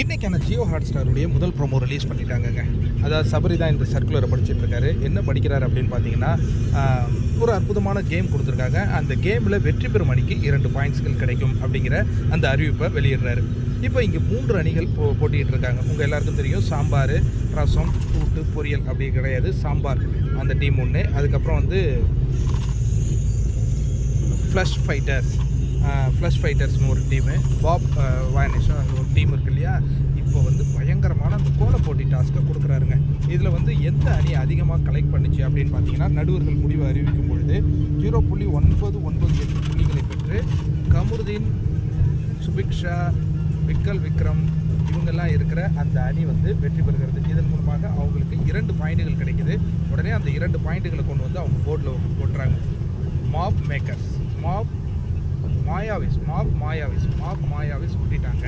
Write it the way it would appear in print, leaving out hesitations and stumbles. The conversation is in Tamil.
இன்றைக்கான ஜியோ ஹாட்ஸ்டாருடைய முதல் ப்ரோமோ ரிலீஸ் பண்ணிட்டாங்கங்க. அதாவது சபரி தான் இந்த சர்க்குலரை படிச்சுட்ருக்காரு. என்ன படிக்கிறார் அப்படின்னு பார்த்தீங்கன்னா, ஒரு அற்புதமான கேம் கொடுத்துருக்காங்க. அந்த கேமில் வெற்றி பெறும் அணிக்கு 2 பாயிண்ட்ஸ்கள் கிடைக்கும் அப்படிங்கிற அந்த அறிவிப்பை வெளியிடுறாரு. இப்போ இங்கே 3 அணிகள் போட்டிகிட்டு இருக்காங்க. உங்கள் எல்லாருக்கும் தெரியும், சாம்பார், ரசம், கூட்டு, பொரியல் அப்படி கிடையாது. சாம்பார் அந்த டீம் ஒன்று, அதுக்கப்புறம் வந்து ஃப்ளஷ் ஃபைட்டர்ஸ்னு ஒரு டீமு, பாப் வானிஷா ஒரு டீம் இருக்கு இல்லையா. இப்போ வந்து பயங்கரமான அந்த கோல போட்டி டாஸ்க்கை கொடுக்குறாருங்க. இதில் வந்து எந்த அணி அதிகமாக கலெக்ட் பண்ணிச்சு அப்படின்னு பார்த்தீங்கன்னா, நடுவர்கள் முடிவை அறிவிக்கும் பொழுது 0.998 புள்ளிகளை பெற்று கமருதீன், சுபிக்ஷா, விக்ரம் இவங்கெல்லாம் இருக்கிற அந்த அணி வந்து வெற்றி பெறுகிறது. இதன் மூலமாக அவங்களுக்கு 2 பாயிண்ட்டுகள் கிடைக்குது. உடனே அந்த 2 பாயிண்ட்டுகளை கொண்டு வந்து அவங்க போர்டில் போட்டுறாங்க. மாயாவிஸ் ஊட்டிட்டாங்க